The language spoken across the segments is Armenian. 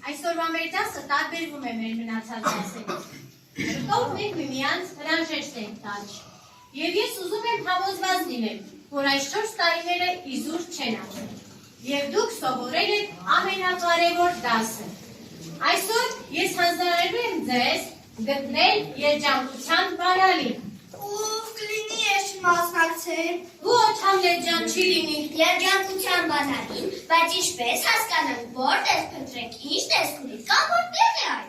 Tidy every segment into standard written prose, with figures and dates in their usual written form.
Այսօրվա մեր դասը տարբերվում է մեր մնացած դասերից։ Շուտով մենք միմյանց հրաժեշտ ենք տալ։ Եվ ես ուզում եմ համոզված լինել, որ այս 4 տարիները իզուր չեն անցել։ Եվ դուք սովորել եք ամենակարևոր դասը։ Այսօր ես հանձնարարում եմ ձեզ գտնել երջանկության բանալին։ Ուղ կլինի ես մասնակցել։ Ոչ Համլետ ջան, չի լինի։ Երջանկության բանալին, բայց ինչպես հասկանանք, որտեղ փնտրենք, ինչ տեսք ունի, կամ որտեղ է այն։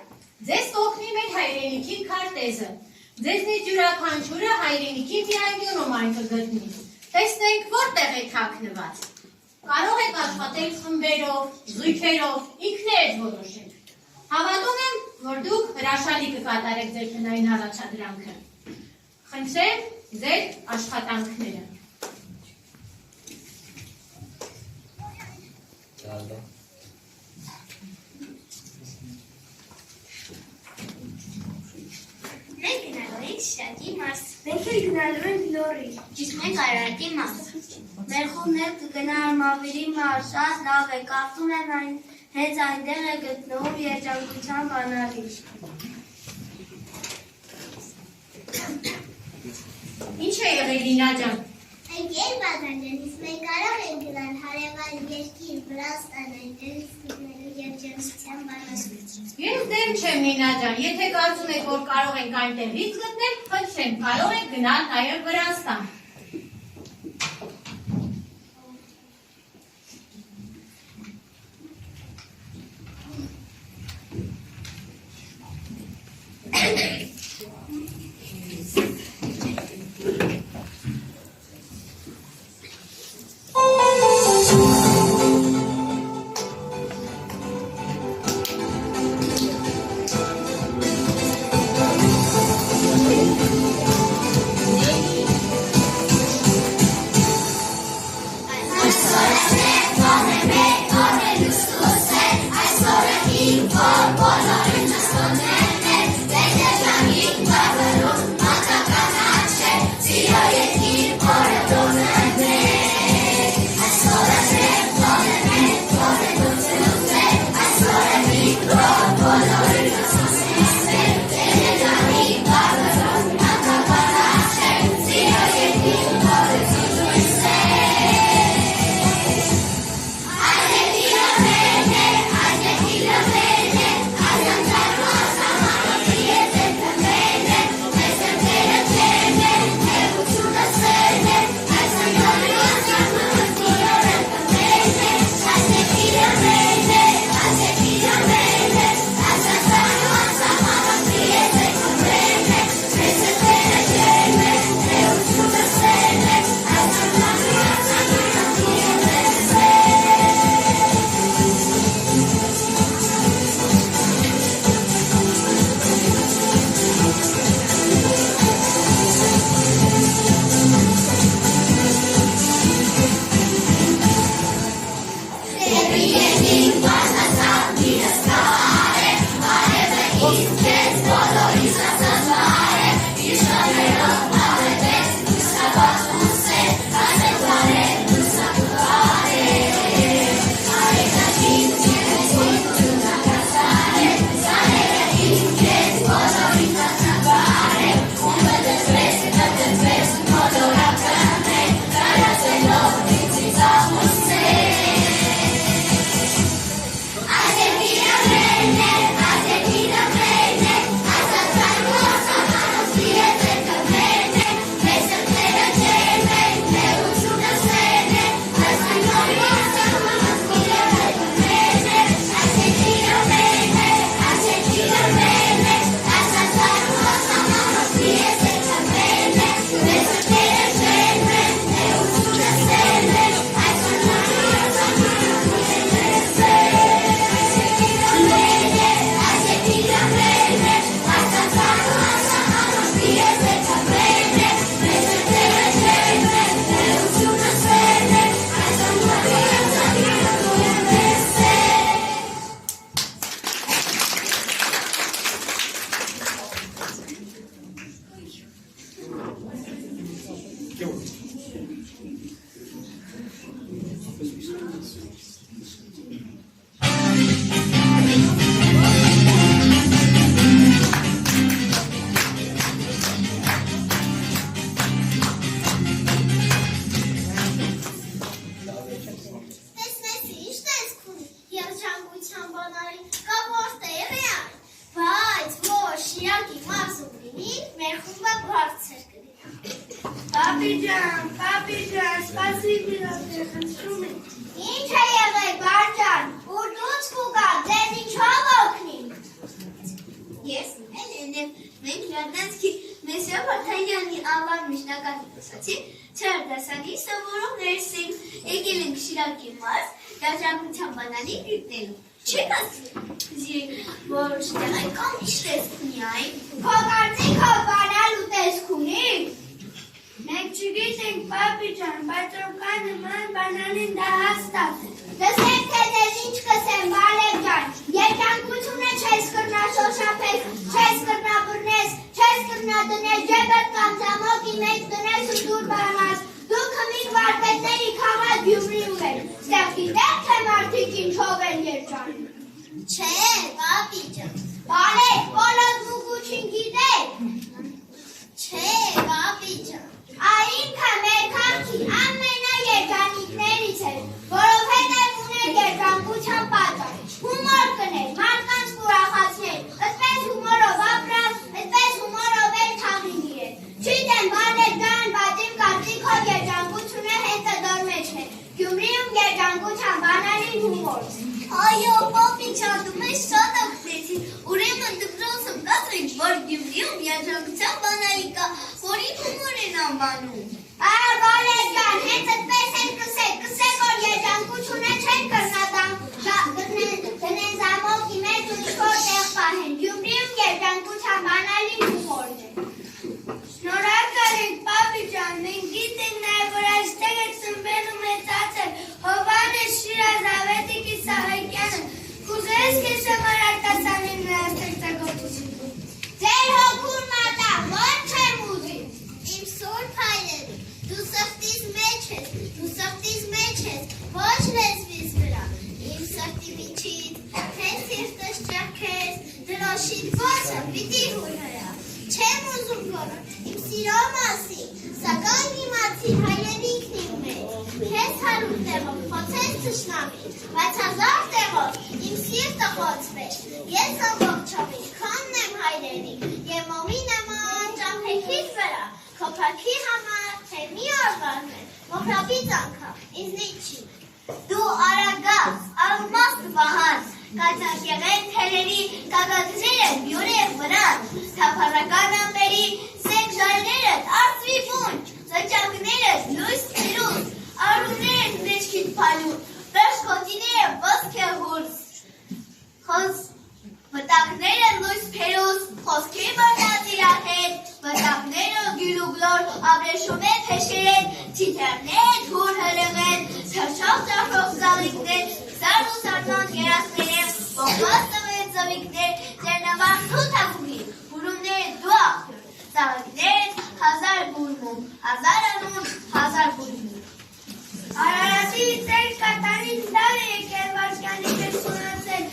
Ձեզ կօգնի մեր հայրենիքի քարտեզը։ Ձեզնից յուրաքանչյուրը հայրենիքի մի անկյունում այն կգտնի։ Տեսնենք որտեղ է թաքնված։ Կարող եք աշխատել խմբերով, զույգերով, ինքներդ որոշեք։ Հավատում եմ, որ դուք հրաշալի կկատարեք ձեր տնային առաջադրանքը։ Խնդրեմ ձեր աշխատանքները։ Մենք գնալու ենք Շիրակի մարզ։ Մենք էլ գնալու ենք Լոռի։ Իսկ մենք Արարատի մարզ։ Մեր խումբն կգնա Արմավիրի մարզ, շատ լավ է, կարծում եմ այն հենց այնտեղ է գտնվում երջանկության բանալին։ Ինչ է եղել Լինա ջան։ Ընկեր բանալենից մենք կարող ենք գնալ հարևան երկիր Վրաստան, այնտեղից գտնելու երջանկության բանալին։ Ես դեմ չեմ Լինա ջան, եթե կարծում եք, որ կարող ենք այնտեղից գտնել, խնդրեմ, կարող եք գնալ նաև Վրաստան։ Papi ջան, սպասի մի խնդրում եմ։ Ինչ է եղել, բարձան, ուր դուց կուգալ, ձեզ ինչով օգնի։ Ես եմ, մենք Լադանսկի Մեսիա Վարդանյանի անվան միջնակարգի ուսացի, չարդասանի սովորողներս ենք, եկել ենք Շիրակի մարզ, դաշնակության բանալի գրտնելու։ Չեք ասի, որ շտեղը կամ ինչ տեսք ունի այն։ Քո կարծիքով բանալ ու տեսք ունի։ Մենք չգիտենք, պապի ջան, բայց ով նման բանալին դա հաստատ է։ Դսեք, թե ձեզ ինչ կսեմ, Վալև ջան, երջանկությունը չես կրնա շոշափես, չես կրնա բռնես, չես կրնա դնես, ջեբդ կամ ձամոկի մեջ դնես ու դուր բանաս, դու քմիկ վարպետների քաղաք Գյումրիում եք, ստեղ գիտեք, թե մարդիկ ինչով են երջանում։ Չէ, պապի ջան։ Վալև, բոլոր մուգուչին գիտեք։ Չէ, պապի ջան։ Այնքը մեր քաղաքի ամենաերջանիկներից էր, որովհետև ուներ երջանկության պատճառ, հումոր կներ, մարդկանց կուրախացներ, այդպես հումորով ապրած, այդպես հումորով էլ թաղին իրեն։ Չգիտեմ, Վալև ջան, բայց իմ կարծիքով երջանկությունը հենց դոր մեջ է, Գյումրիում երջանկության բանալին հումոր։ Այո, պապի ջան, դու մեզ շատ օգնեցիր, ուրեմն դպրոցում կասենք, որ Գյումրիում երջանկության բանալի կա, որին հումոր են անվանում։ Վալև ջան, հենց այդպես էլ կսեք, որ երջանկությունը չեն կրնա դնեն զամոկի մեջ ու ինչ-որ տեղ պահեն, Գյումրիում երջանկության բանալին հումորն է։ Շնորհակալ ենք, պապի ջան, մենք գիտենք նաև, որ այստեղ եք ծնվել ու մեծացել, Հովհաննես Շիրազավետիկի Սահակյանը, կուզես քեզ համար արտասանել նրա ստեղծագործությունը։ Ձեր հոգուր մատաղ, ո՞նց եմ ուզի։ Իմ սուրբ հայրերի, դու սրտիս մեջ ես, ոչ լեզվիս վրա, իմ սրտի միջից, թե սիրտս ճեղքես, դրոշիտ ոսը պիտի հույհրա, չեմ ուզում գորը, իմ սիրո մասին, սակայն իմացի հայրենիքն իմ մեջ, քեզ հարուր տեղով խոցես թշնամի, բայց հազար տեղով իմ սիրտը խոցվեց, ես ամբողջովին քոնն եմ հայրենիք, և մոմի նման ճամփեքից վրա, քո փրկի համար, թե մի օրվան է, մոխրաբից անգամ, ինձնից չի։ Դու արագած, ալմաստ վահան, կացակեղեն թելերի, կագակները բյուրեղ վրան, թափառական ամբերի, սեք ժայներդ, արծվի բունչ, զճակներդ, լույս տիրուս, արուներդ մեջքիտ պալուն, բրշկոտիները ոսկե հուրս, վտակները լույս պերուս, խոսքի բրնած իրահետ, վտակները գյուլուգլոր, աբրեշում են թեշերեն, թիթերներ հուր հրեղեն, թրշող ճախող զալիկներ, զար ու զարնոտ երասներև, բողված տվեց զավիկներ, ձերնավար թութ ակումի, հուրումները դու աղթյուր, զալիկներ հազար բուրմում, հազար անուն, հազար բուրմում։ Արարատի ծեր կատարին դար է եկել վաշկանի պերսոնացել,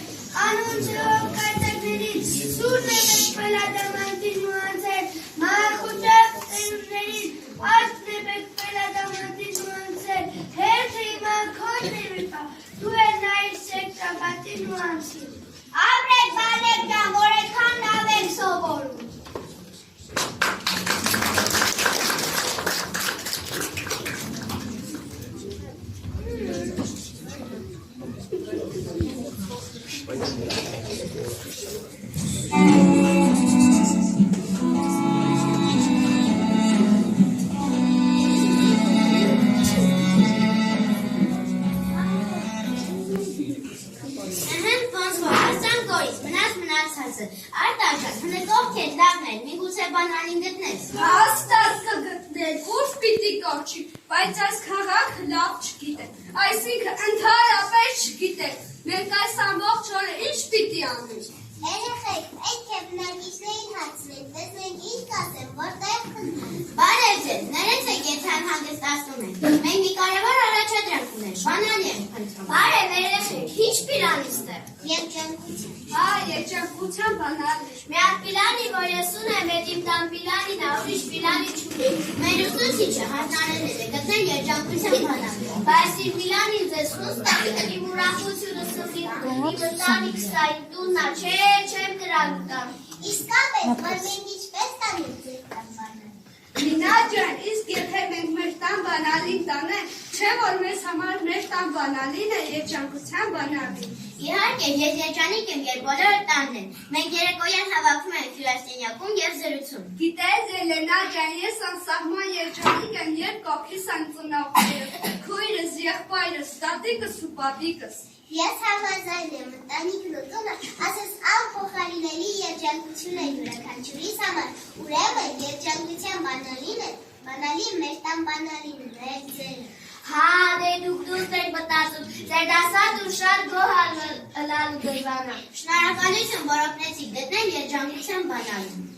անուն չրով կայցակներից, սուրն է մեկ պելադամանտին մուանցել, մախուճակ ծերուններին, ասն է մեկ պելադամանտին մուանցել, հերթը իմա քոն է վիպա, դու է նայր սեք ճապատին մուանցել։ Ապրեք Վալև ջան, որ էդքան լավ եք սովորում։ Արտաշատ, հնետով քեզ լավներ, միգուցե բանալին գտնես։ Հաստատ կգտնել, ուր պիտի կորչի, բայց այս քաղաքը լավ չգիտեք, այսինքն ընդհանրապես չգիտեք, մենք այս ամբողջ օրը ինչ պիտի անենք։ Երեխեք, պետք է բնակիչներին հարցրեք, բայց մենք ինչ կասեմ, որտեղ խնդրեմ։ Բարև ձեզ, ներեցեք, եթե անհանգստացնում եք։ Մենք մի կարևոր առաջադրանք ունենք, բանալի ենք խնդրում։ Բարև երեխեք, ինչ պիլան ստեղ։ Երջանկության։ Հա, երջանկության բանալի։ Մի հատ պիլանի, որ ես ունեմ, այդ իմ տան պիլանին, ուրիշ պիլանի չունի։ Մեր ուսուցիչը հայտնարարել է գտնել երջանկության բանալի։ Բայց իմ պիլանին ձեզ խուստ է, իմ ուրախությունը սրտի, իմ ընտանիք ստային տուննա, չեմ կրակ տամ։ Իսկապես, որ մենք ինչպես տանիք ձեր տան բանալի։ Լինա ջան, իսկ եթե մենք մեր տան բանալին տանենք, չէ՞ որ մեզ համար մեր տան բանալին է երջանկության բանալին։ Իհարկե, ես երջանիկ եմ, երբ բոլորը տանն են։ Մենք երեկոյան հավաքվում ենք հյուրասենյակում և զրուցում։ Գիտես, Ելենա ջան, ես անսահման երջանիկ եմ, երբ կողքիս են ծնողներս, քույրս, եղբայրս, տատիկս ու պապիկս։ Ես համաձայն եմ, ընտանիքն ու տունը ասես անփոխարինելի երջանկություն է յուրաքանչյուրիս համար, ուրեմն երջանկության բանալին մեր տան բանալին է, մեր ձերը։ Հա, դե դուք դուս եք մտածում, ձեր դասատուն շատ գոհ լալու դժվարն է։ Շնորհակալություն, որ օգնեցիք գտնել երջանկության բանալին։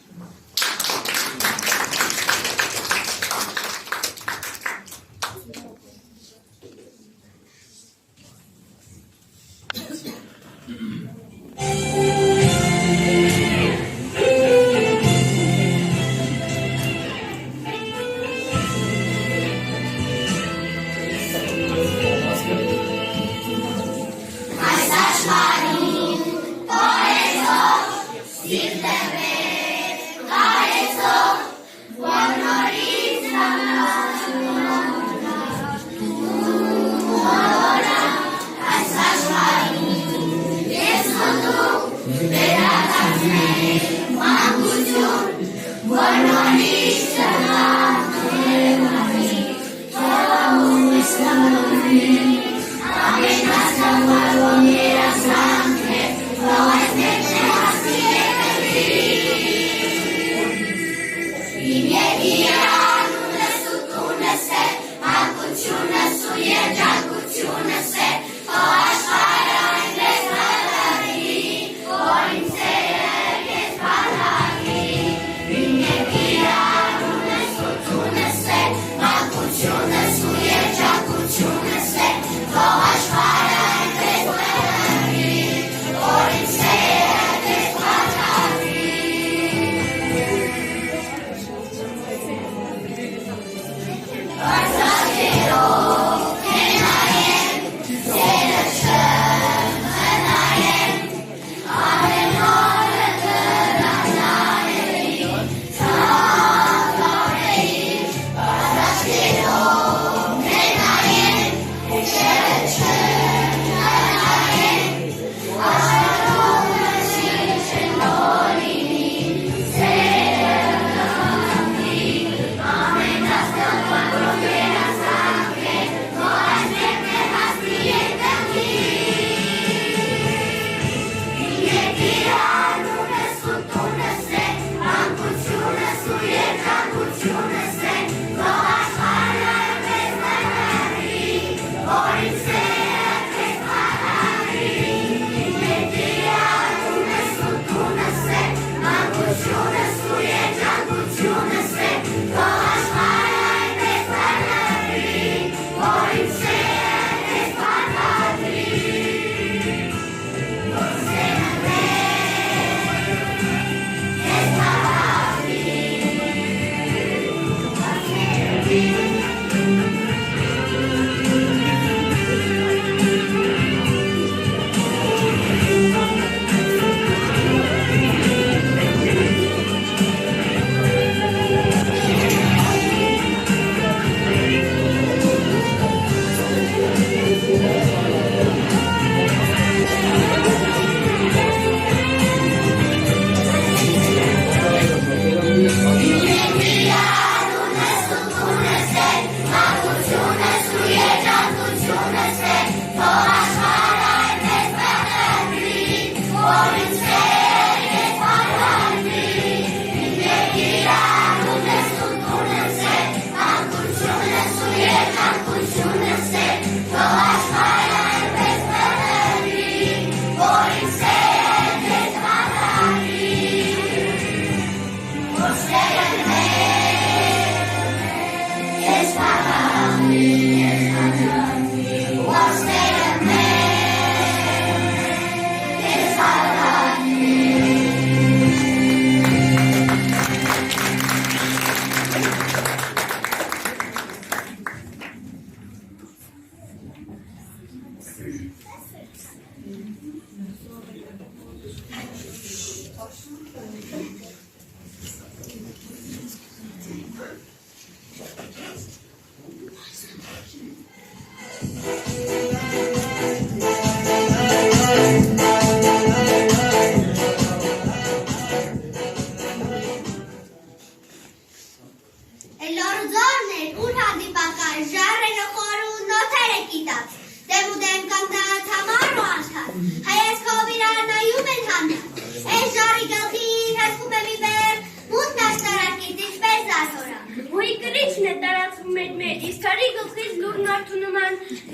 Չարի գլխից լուրն արդունում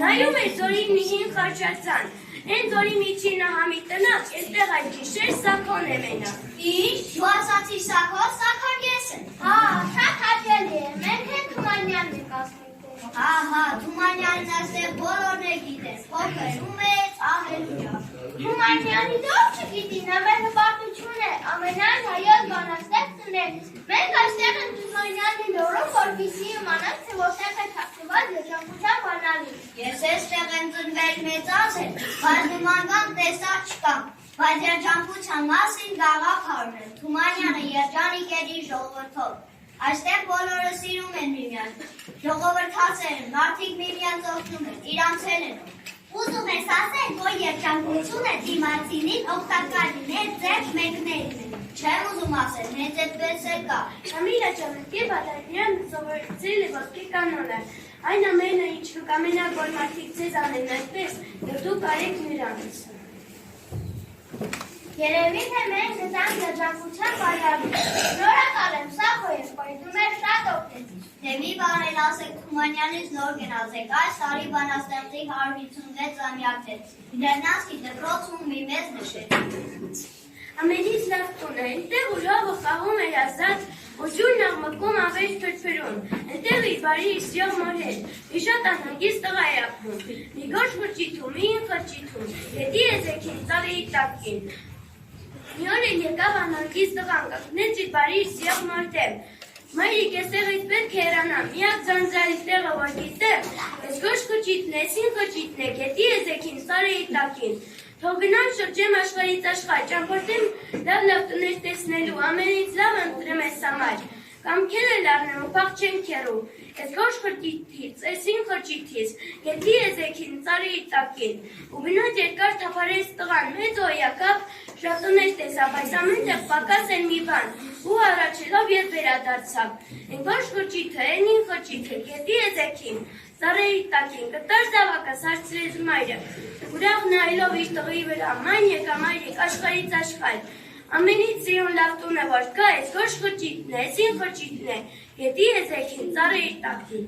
նայում էր զորին մի հին խաչացան։ Են զորի միջինը համի տնակ, էստեղ այդ գիշեր Սաքոն է մենակ։ Ինչ, դու ասացի Սաքո, Սաքոն ես եմ։ Հա, շատ հաճելի է, մենք են Թումանյանն ենք ասում։ Հա, Թումանյանն ասել բոլորն է գիտեն, փոքր ու մեծ, ահելուրա։ Թումանյանի դով չգիտի, նա մեր հպարտություն է, ամենայն հայոց բանաստեղծն է։ Մենք այստեղ են Թումանյանի լորում, որպեսզի իմանանք, թե որտեղ է թաքնված երջանկության բանալին։ Ես էստեղ եմ ծնվել մեծացել, բայց նման բան տեսած չկամ, բայց երջանկության մասին գաղափարն է, Թումանյանը երջանիկ էր իր ժողովրդով։ Այստեղ բոլորը սիրում են միմյանց, ժողովրդացել են, մարդիկ միմյանց օգնում են, իրանցել են։ Ուզում ես ասել, որ երջանկությունը դիմացինին օգտակար լինել ձեր մեկներին։ Չեմ ուզում ասել, հենց այդպես էլ կա։ Ամիլա ջան, եւ Ադամյան սովորեցել է ոսկե կանոնը։ Այն ամենը, ինչ դուք ամենակ որ մարդիկ ձեզ անեն այդպես, եւ դուք արեք նրանց։ Երևի թե մենք դրանք երջանկության բարյալին։ Շնորհակալ եմ, Սաքո ես պայթում էր շատ օգնեցի։ Դե մի բան էլ ասեք Թումանյանից նոր գնացեք, այս տարի բանաստեղծի 156-ամյակն է։ Լեռնանցքի դպրոցում մի մեծ նշեց։ Ամենից լավ տունը, այնտեղ ու լավը խաղում էր ազատ, ու ջուրն աղմկում ավեջ թրթրում, այնտեղ իր բարի իսյող մորհեր, մի շատ անհանգիստ տղա է ապրում, մի գորշ խրճիթում, մի խրճիթում, հետի եզեքին ծալեի տակին։ Մի օր էլ եկավ անհանգիստ տղան, կանգնեց իր բարի իսյող մորհեր, մայրիկ էստեղից պետք է հեռանամ, միակ ձանձրալի տեղը որ գիտեմ, ես գորշ խրճիթն է, սին խրճիթն է, հետի եզեքին ծալեի տակին։ Թող գնամ շրջեմ աշխարհից աշխարհ, ճամփորդեմ լավ տներ տեսնելու, ամենից լավ ընտրեմ ես համար։ Կամքերը լառնեմ ու փախչեմ քեռու, ես գորշ խրճիթից, էսին խրճիթից, գետի եզեքին, ծառի տակին, ու գնաց երկար թափարեց տղան, մեծ օյակավ, շատ տներ տեսա, բայց ամենտեղ պակաս էր մի բան, ու առաջելով ես վերադարձավ, են գորշ խրճիթը, էնին խրճիթը, գետի եզեքին, ծառի տակին, կտար զավակս հարցրեց մայրը, ուրախ նայելով իր տղի վրա, ման եկա մայրիկ, աշխարհից աշխարհ, ամենից սիրուն լավ տունը որ կա, ես գորշ խրճիթն է, սին խրճիթն է, գետի եզեքին, ծառի տակին։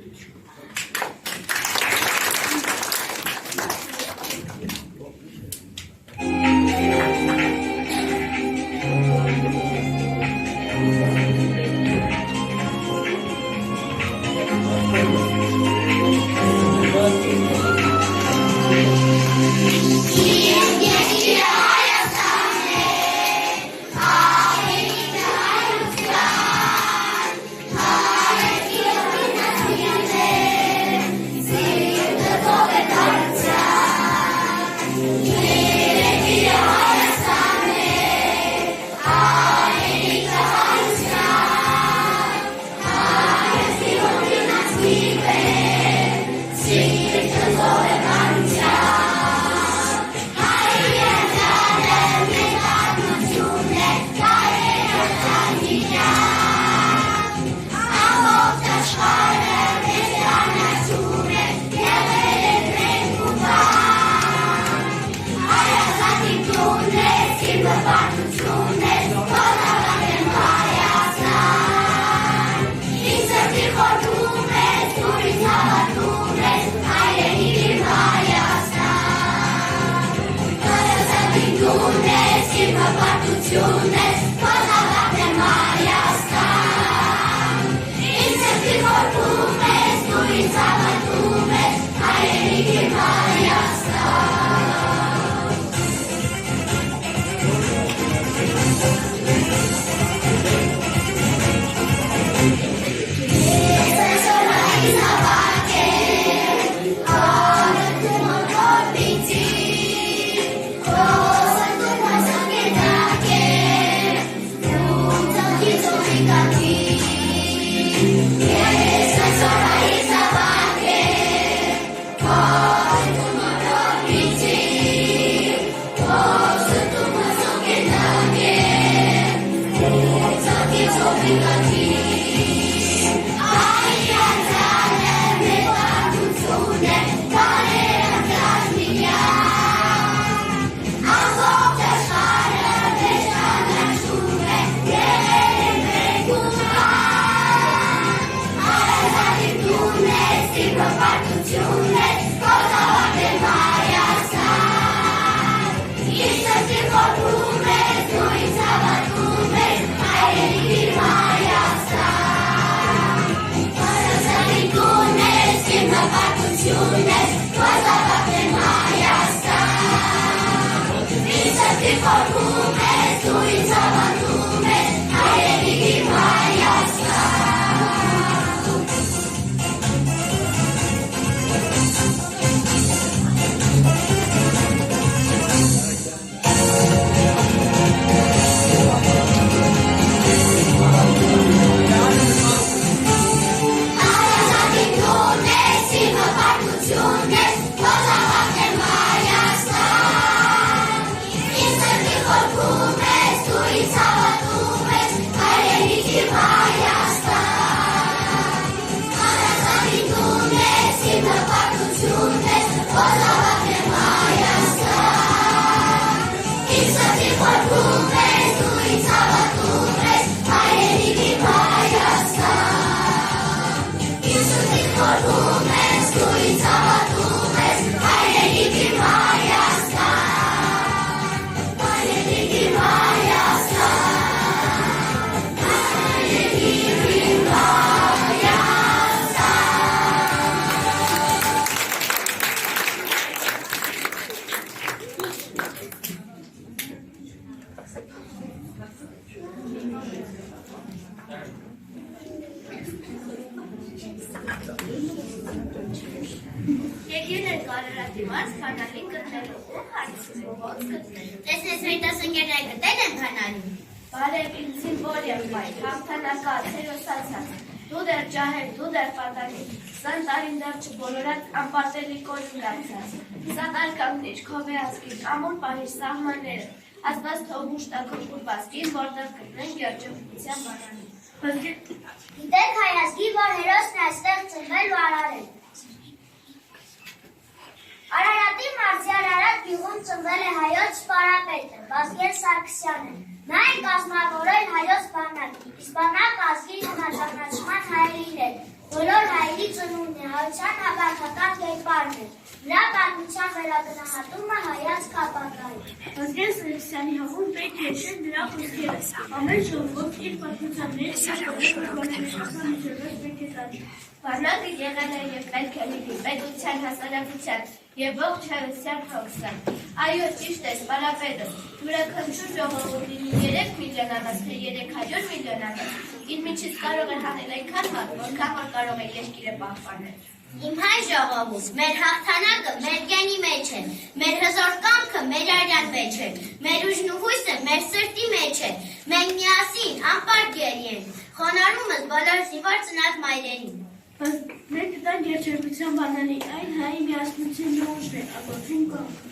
Ամուր պահիր սահմանները, ասված թողուշ տակով կուրվածքին, որտեղ կտնենք երջողության բանալին։ Գիտեք հայազգի, որ հերոսն է այստեղ ծնվել ու արարել։ Արարատի մարզյալ Արադ գյուղում ծնվել է հայոց սպարապետը, Վազգեն Սարգսյանը։ Նա է կազմավորել հայոց բանակ, իսկ բանակ ազգի հնաճանաչման հայելին է, բոլոր հայերի ծնունդն է, հայության հավաքական կերպարն է։ Նրա պատմության վերագնահատումը հայացք ապագայի։ Վազգեն Սարգսյանի հողում պետք է հիշել նրա խոսքերը։ Ամեն ժողով իր պատմության մեջ բանակը եղել է և պետք է լինի պետության, հասարակության և ողջ հայության փոխսան։ Այո, ճիշտ է, սպարապետը, յուրաքանչյուր ժողովուրդ լինի 3 միլիոնանոց, թե 300 միլիոնանոց, իր միջից կարող է հանել այնքան բան, որքան որ կարող է երկիրը պահպանել։ Իմ հայ ժողովուրդ, մեր հաղթանակը մեր գենի մեջ է, մեր հզոր կամքը մեր արյան մեջ է, մեր ուժն ու հույսը մեր սրտի մեջ է, մենք միասին անպարտ գերի ենք, խոնարհումս բոլոր զինվոր ծնած մայրերին։ Մենք տանք երջանկության բանալի, այն հայի միասնությունն ու ուժն է, ագործին կամքը։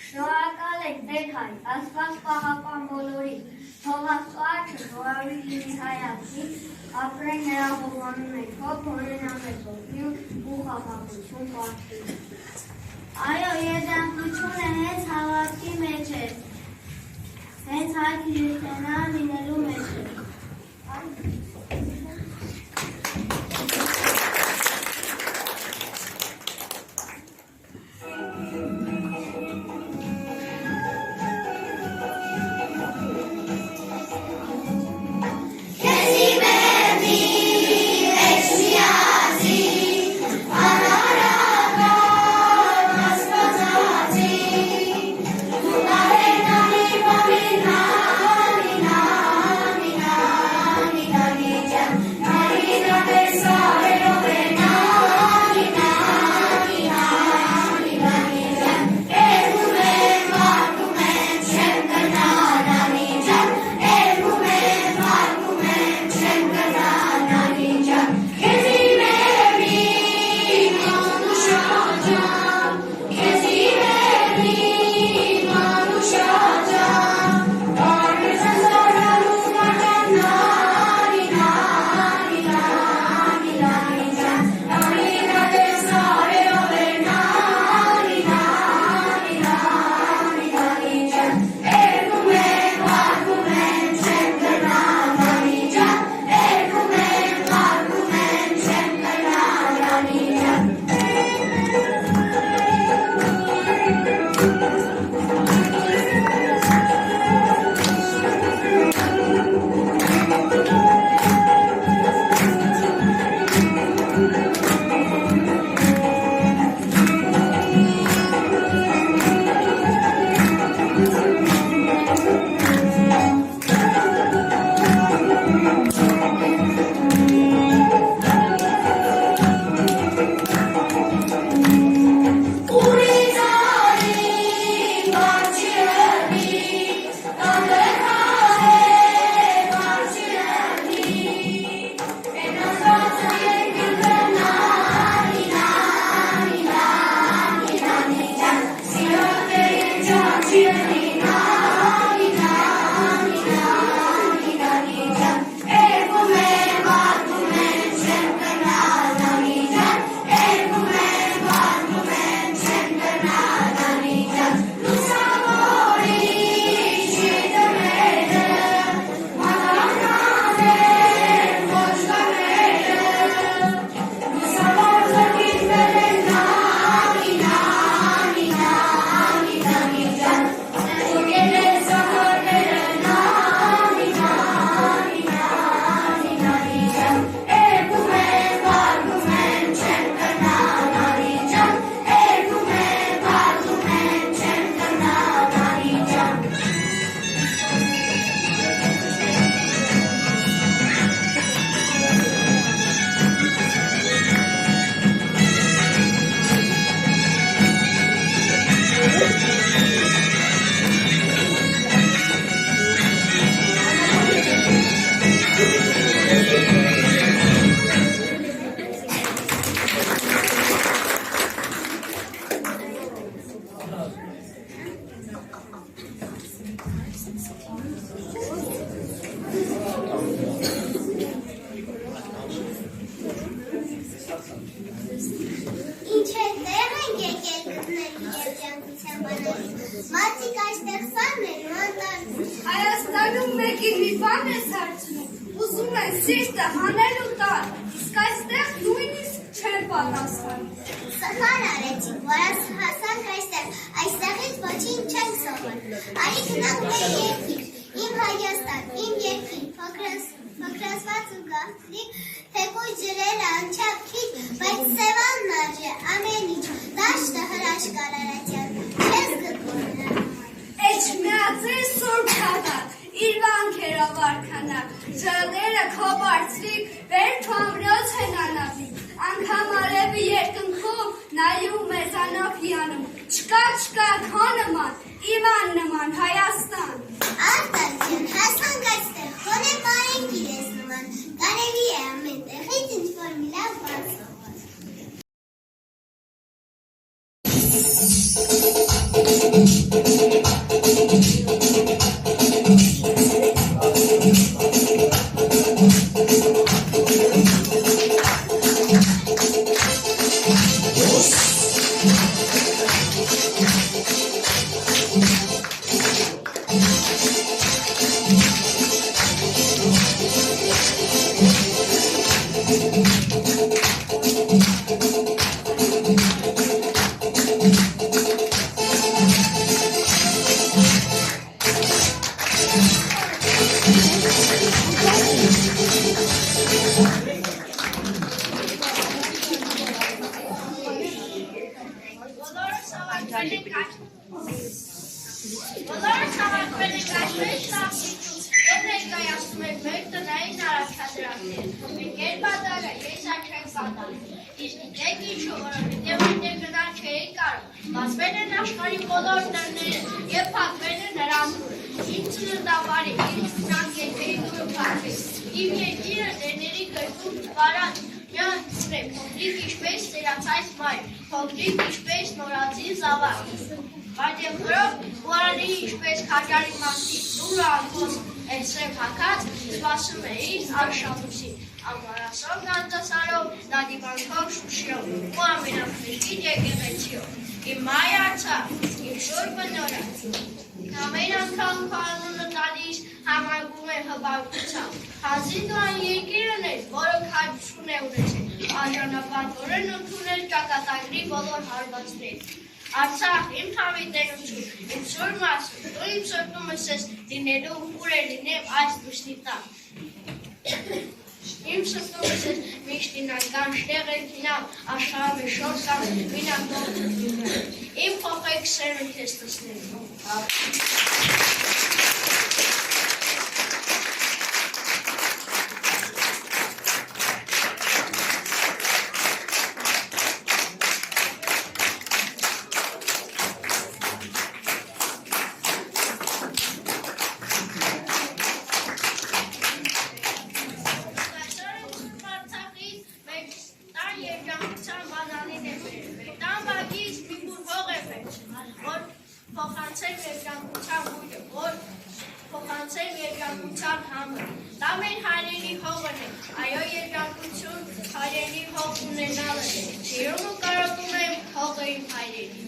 Շնորհակալ ենք Տեր հայր, Աստված պահապան բոլորին, թող Աստված շնորհալի լինի հայացի, ապրեն նրա հովանում ենք, հոտ օրենամեզ օգնյուն ու խաղաղություն պարտին։ Այո, երջանկությունը հենց հավատքի մեջ է, հենց հայ քրիստոնյա լինելու մեջ է։ Amina, amina, amina. էլի երջանկության բանալի, մարդիկ այստեղ սարներ ու անտարդում։ Հայաստանում մեկին մի բան ես հարցնում, ուզում են սիրտը հանել ու տալ, իսկ այստեղ նույնիսկ չեն պատասխանում։ Սխալ արեցինք, որ հասանք այստեղից ոչինչ չենք սովոր։ Արի գնանք մեր երկիր, իմ Հայաստան, իմ երկիր, փոքրացված ու գաղտնիք, թեկուզ ջրերը անչափ քիչ, բայց Սևանն արժե ամեն ինչ, դաշտը հրաշքար Արարատյան, չես գտնում։ Էջմիածի սուրբ քաղաք, իր վանքերով արքանակ, ժալերը քո բարձրիկ, վեր թամրոց են անավի, անգամ արևի երկնքում նայում մեզանով հիանում, չկա քո նման, Իվան նման Հայաստան։ Արտանցյան, հասանք այստեղ, գոնե պարենք իրես նման, կարելի է ամեն տեղից ինչ-որ մի լավ բան սովոր։ Բոլորս հավաքվել ենք այստեղ շտապիչում և ներկայացնում ենք մեր տնային առաջադրակները։ Մենք երբադարը ես աչենք պատալու։ Իսկ գիտեք ինչու, որովհետև այնտեղ գնալ չէի կարող։ Բացվել են աշխարհի բոլոր դռները և փակվել են նրանցում։ Իմ ծննդավայրը, իմ սրանք երկրի դուրը փակվեց։ Իմ երկիրը դերների գրքում վարան միան ունե փոքրիկ ինչպես սերացած մայր, փոքրիկ ինչպես նորածին զավակ։ Բայց և գրով ուարանի ինչպես քաջարի մարդիկ դուրը անկոս էսրև հակած սպասում էիր արշալուսին, ամարասով գանձասարով, դադիվանքով շուշյով ու ամենախրիշկիտ եկեղեցիով։ Իմ մայ արցա, իմ շուր բնորը, ամեն անգամ քանունը տալիս համարգում է հբարկությամբ։ Հազին դու այն երկիրն ես, որը քաջություն է ունեցել, արժանապատորեն ընդունել ճակատագրի բոլոր հարվածները։ Արցախ, իմ հավիտենություն, իմ սուր մասը, դու իմ սրտումս ես լինելու ուր է լինեմ այս դուշնի տակ։ Իմ սրտումս ես միշտ ինական շտեղ է կինամ, աշխարհը մեր շորսան, մինակ դողը իմ փոխեք սերն քեզ տսնելու։ Փոխանցել երկրանկության համը, դա մեր հայրենի հողն է, այո երկրանկություն հայրենի հող ունենալը է, սիրում ու կարոտում եմ հողը իմ հայրենի։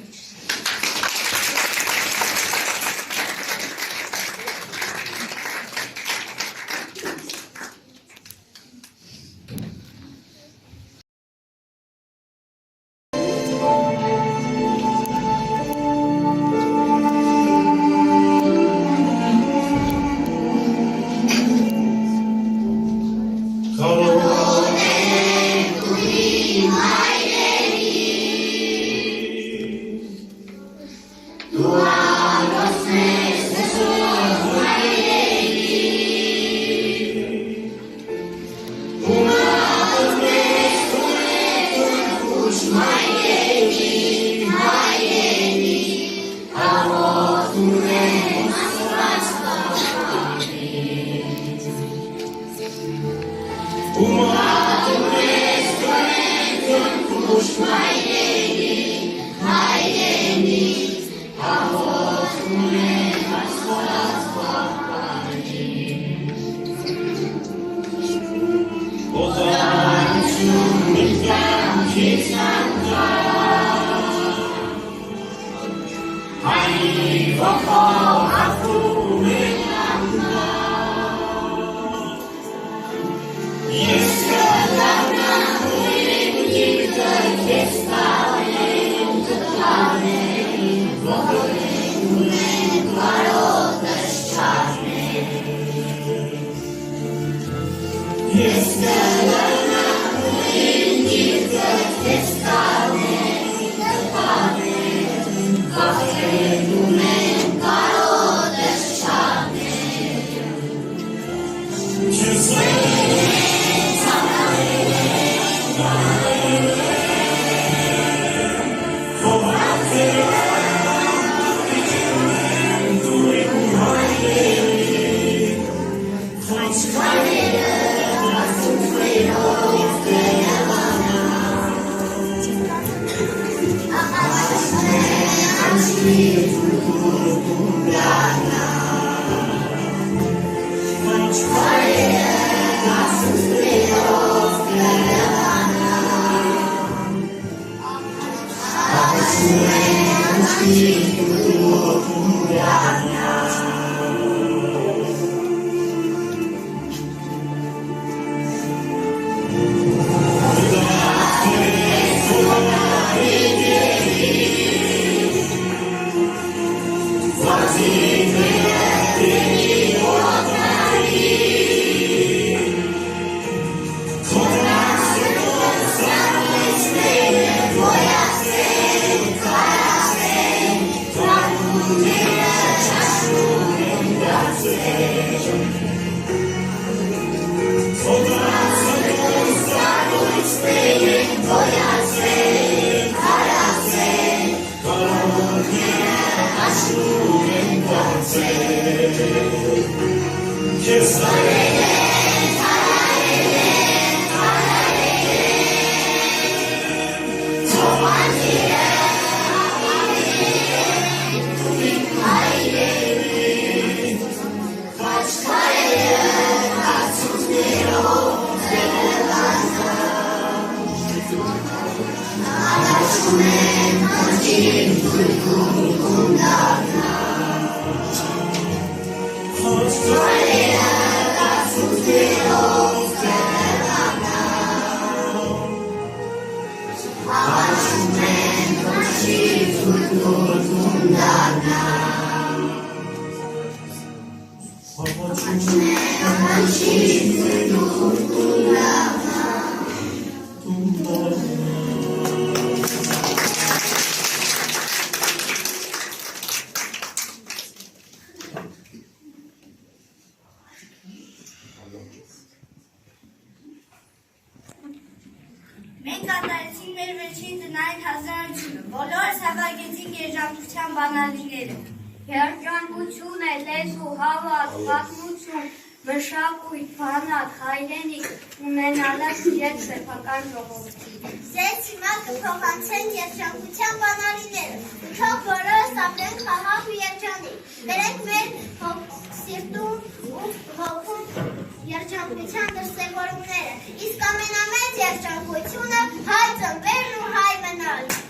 Մենք կատարեցինք մեր վերջին տնային հասարակությունը, բոլորս հավաքեցինք երաժշտության բանալիները։ Երջանկություն է, լեզու, հավատ, պատմություն, մշակույթ, բանակ, հայրենիք ունենալը իրենց սեփական ժողովրդի։ Ձեզ հիմա կփոխանցեն երջանկության բանալիները, թող բոլորս ապրենք խաղաղ ու երջանիկ, բերենք մեր սիրտում ու հոգում երջանկության դրսևորումները, իսկ ամենամեծ երջանկությունը հայ ծնվելն ու հայ մնալն է։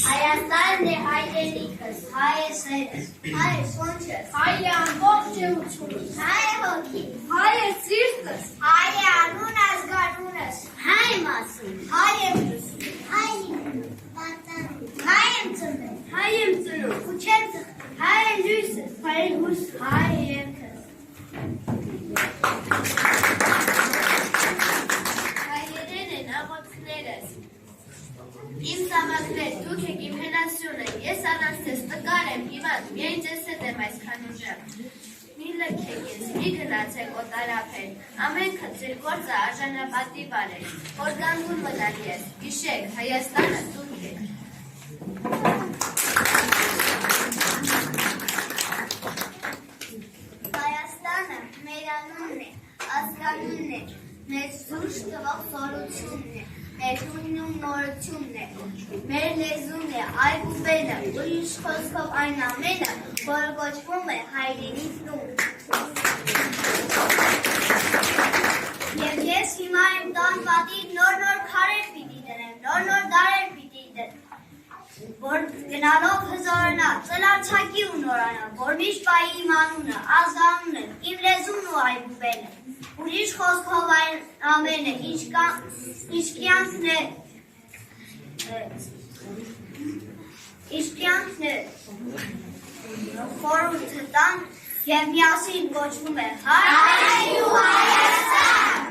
Հայաստանն է հայրենիքս, հայ է սերս, հայ է սոնչս, Հայ է ամբողջ էությունս, հայ է հոգի, հայ է սիրտս, հայ է անուն ազգանունս, հայ եմ ասում, հայ եմ լսում, հայ եմ պատանում, հայ եմ ծնվել, հայ եմ ծնում, ու չեմ ծխտում, հայ է լույսս, հայ է հույս, հայ է երգս։ Հայերեն են աղոթքներս, իմ զավակներ, դուք եք իմ հենասյունը, ես առանց ձեզ տկար եմ հիվանդ, միայն ձեզ հետ եմ այսքան ուժը։ Մի լքեք ես, մի գնացեք օտարափել, ամենքը ձեր գործը արժանապատիվ արեք, որ գանգուն մնալ ես, հիշեք, Հայաստանը դուք եք։ Հայաստանը մեր անունն է, ազգանունն է, մեզ զուր տվող սորությունն է, մեր տունն ու նորությունն է, մեր լեզուն է, այգուբենը, ուրիշ խոսքով այն ամենը, որը կոչվում է հայրենի տուն։ Եվ ես հիմա եմ տան պատի նոր քարեր պիտի դնեմ, նոր դարեր պիտի դնեմ, որ գնալով հզորանա, ծլարցակի ու նորանա, որ միշտ պայի իմ անունը, ազգանունը, իմ լեզուն ու այգուբենը, ուրիշ խոսքով այն ամենը, ինչ կյանքն է խորհուրդը տան և միասին կոչվում է հայ ու Հայաստան։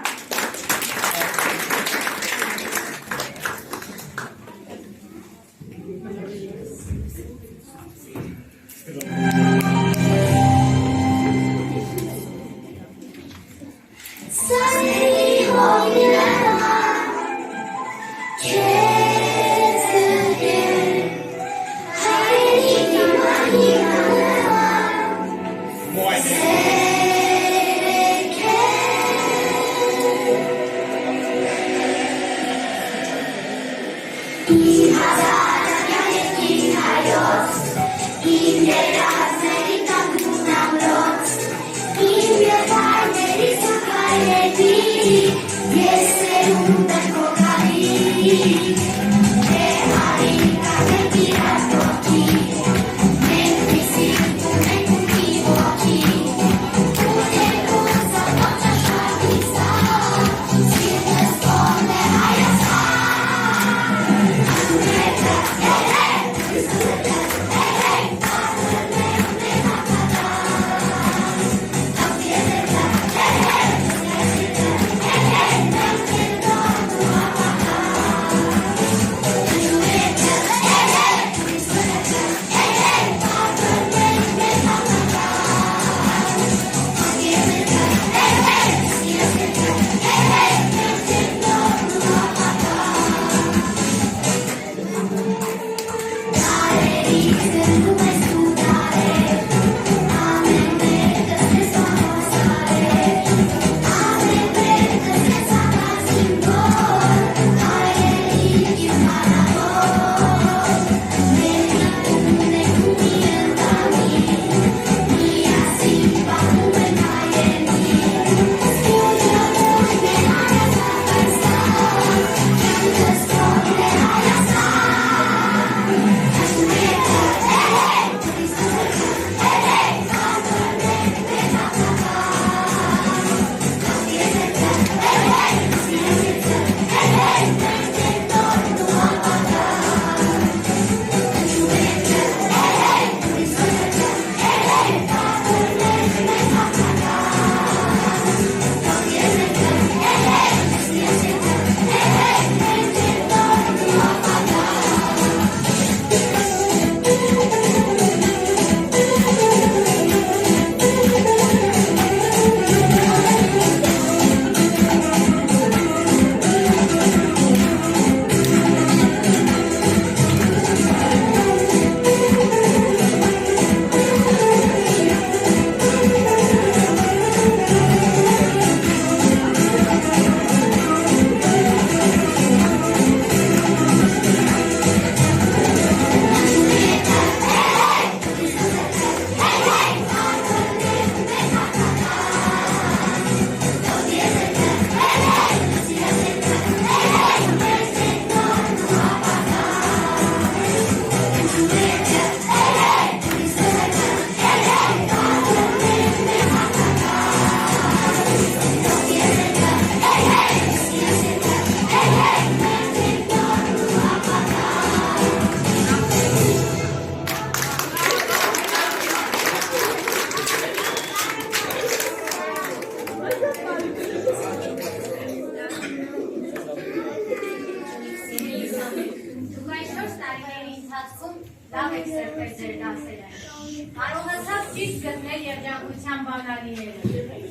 երջանկության բանալիները։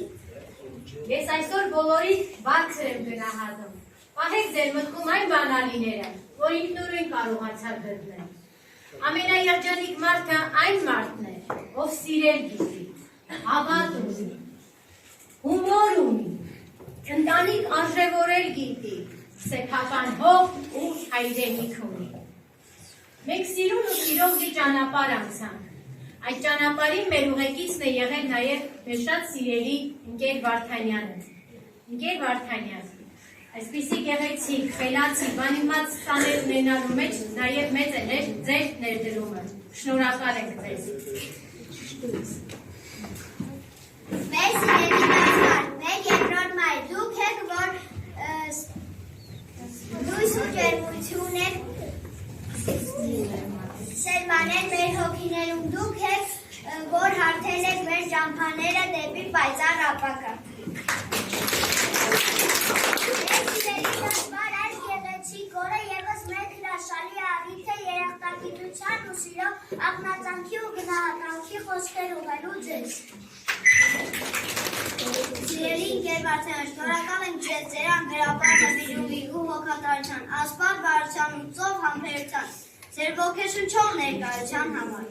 Ես այսօր բոլորից բարձր եմ գնահատում։ Պահեք ձեր մտքում այն բանալիները, որ ինքնուրույն կարողացար գտնել։ Ամենաերջանիկ մարդը այն մարդն է, ով սիրել գիտի, հավատ ունի, հումոր ունի, ընտանիք արժևորել գիտի, սեփական հող ու հայրենիք ունի։ Մենք սիրուն ու սիրողի ճանապարհ անցանք։ Այդ ճանապարհին մեր ուղեկիցն է եղել նաև մեր շատ սիրելի ընկեր Վարդանյանը։ Ընկեր Վարդանյան, այսպիսի գեղեցիկ, խելացի, բանիմաց տաներ ունենալու մեջ նաև մեծ է ձեր ներդրումը։ Շնորհակալ ենք ձեզ։ Մեր սիրելի դասար, մեկ երկրորդ մայր, դուք եք, որ լույս ու ջերմություն եք սերմանել մեր հոգիներում, դուք եք, որ հարթել եք մեր ճամփաները դեպի պայծառ ապագա։ Մեր սիրելի դասար, այս գեղեցիկ օրը ևս մեկ հրաշալի առիթ է երախտագիտության ու սիրո ակնածանքի ու գնահատանքի խոսքեր ուղղելու ձեզ։ Սիրելի ընկեր Վարդանյան, շնորհակալ ենք ձեզ ձեր անբերաբար նվիրումի ու հոգատարության, ասպար բարության ու ծով համբերության, ձեր ոգեշնչող ներկայության համար։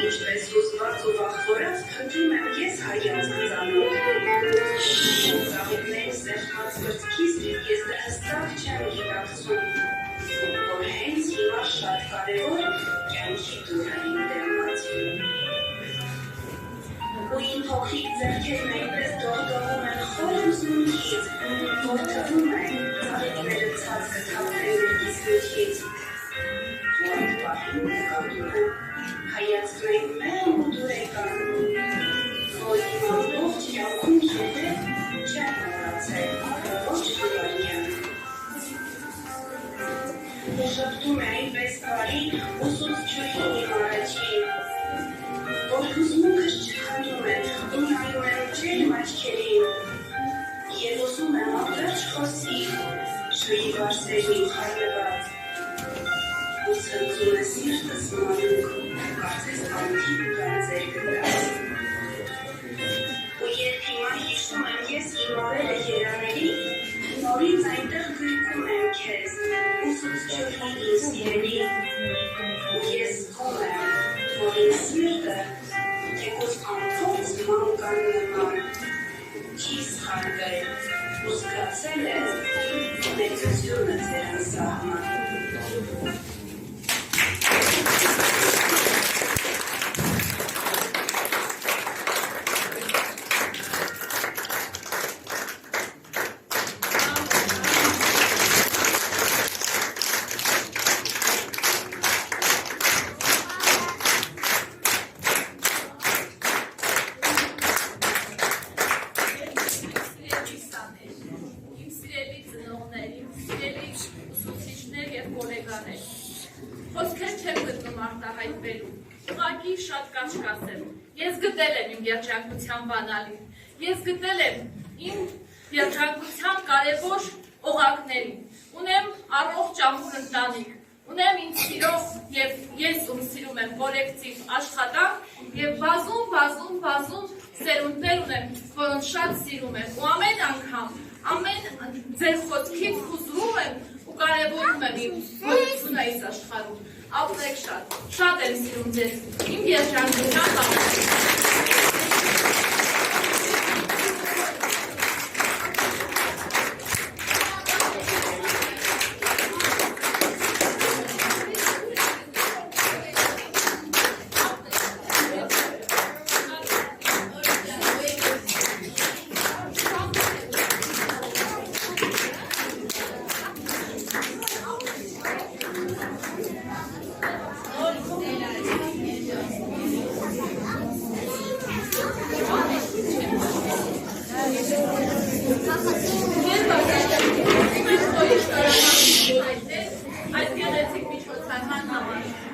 Ինչպես հուզված ու վախվորած փնտրում եմ ես հայացք ծանոթ։ Ծաղիկների սեղմած կրծքից ես դեռ հստակ չեմ գիտակցում, որ հենց հիմա շատ կարևոր կյանքի դուռը իմ դեմ բացվում։ Ու իմ փոքրիկ ձեռքերն այնպես դողդողում են խոր հուզմունքից, որ թվում է ծաղիկները ցածկը թափեն մեկից մյուսից։ Այդ պահին նկատում եմ հայացքն մեղմ ու դուր է կանգնում, որ իմ ամբողջ կյանքում քեզ չեմ մոռացել, ոչ դուրանյան։ Ու շփթում է այնպես բարի ուսուցչուհին իմ առաջին, որ հուզմունքս չխնդում է ու նայում եմ ջերմ աչքերին, և ուզում եմ ապրած խոսի, շուի վարսերն իմ խայնված։ Ու ցնցում է սիրտս մանուկ, կարծես անթիվ գանձեր գտած։ Ու երբ հիմա հիշում եմ ես իմ օրերը երաների, նորից այնտեղ գրկում եմ քեզ, ուսուցչուհի իմ սիրելի։ Ու ես զգում եմ, որ իմ սիրտը, թեկուզ անփոփ մանկան նման, չի սխալվել, ու զգացել է մեծությունը ձեր անսահման։ Խոսքեր չեմ գտնում արտահայտվելու, ուղղակի շատ կարճ կասեմ, ես գտել եմ իմ երջանկության բանալին, ես գտել եմ իմ երջանկության կարևոր օղակներին, ունեմ առողջ ամուր ընտանիք, ունեմ ինձ սիրող և ես ում սիրում եմ կոլեկտիվ աշխատանք և բազում սերունդներ ունեմ, որոնց շատ սիրում եմ ու ամեն անգամ, ամեն ձեր խոսքից հուզվում եմ ու կարևորում եմ իմ գոյությունը այս աշխարհում, ապրեք շատ եմ սիրում ձեզ, իմ երջանկության բանալին։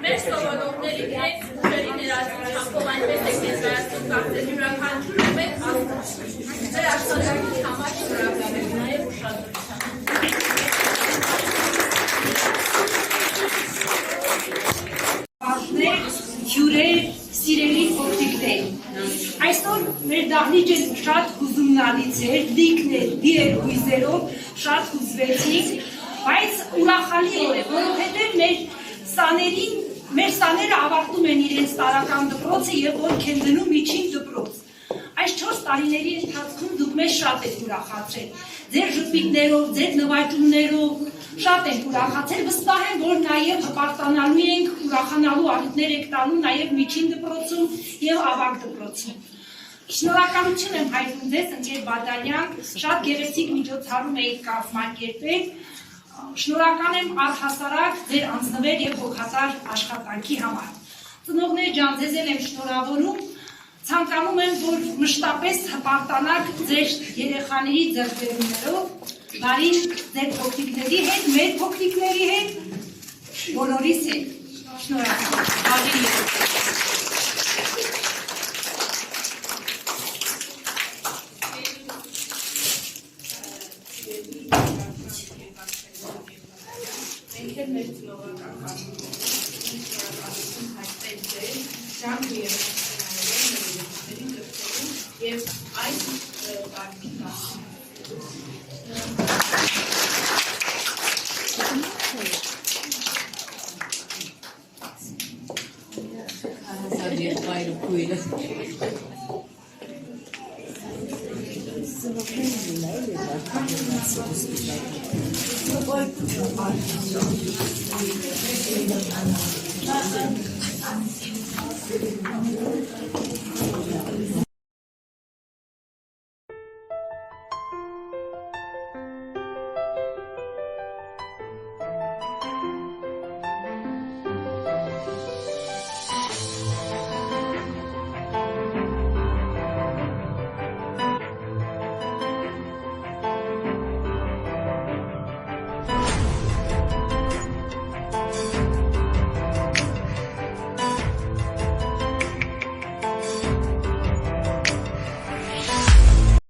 Մեր սովորողների հետ ուժերի ներածությամբ այնպես եք ներկայացնում կարծես յուրաքանչյուրը մեկ ազգ։ Ձեր աշխատանքի համար շնորհակալ եմ նաև ուշադրությամբ։ Հյուրեր, սիրելի փոքրիկներ, այսօր մեր դահլիճը շատ հուզումնալից էր, լիքներ, դիեր հույզերով շատ հուզվեցինք, բայց ուրախալի օր է, որովհետև մեր սաները ավարտում են իրենց տարրական դպրոցը և որք են դնում միջին դպրոց։ Այս 4 տարիների ընթացքում դուք մեզ շատ եք ուրախացրել, ձեր ժպիտներով, ձեր նվաճումներով շատ եք ուրախացել, վստահ եմ, որ նաև հպարտանալու ենք, ուրախանալու առիթներ եք տալու նաև միջին դպրոցում և ավագ դպրոցում։ Շնորհակալություն եմ հայտնում ձեզ, ընկեր Բադալյան, շատ գեղեցիկ միջոցառում էիք կազմակերպել, Շնորհակալ եմ առհասարակ ձեր անձնվեր եւ հոգատար աշխատանքի համար։ Ծնողներ ջան, ձեզ եմ շնորհավորում, ցանկանում եմ, որ մշտապես հպարտանաք ձեր երեխաների ձեռքբերումներով, բարին ձեր փոքրիկների հետ, մեր փոքրիկների հետ, բոլորիս հետ։ Շնորհակալ եմ։ Մեր ծնողական շնորհակալություն հայտնել ձեր ջանք երեխաներին եւ այս տարի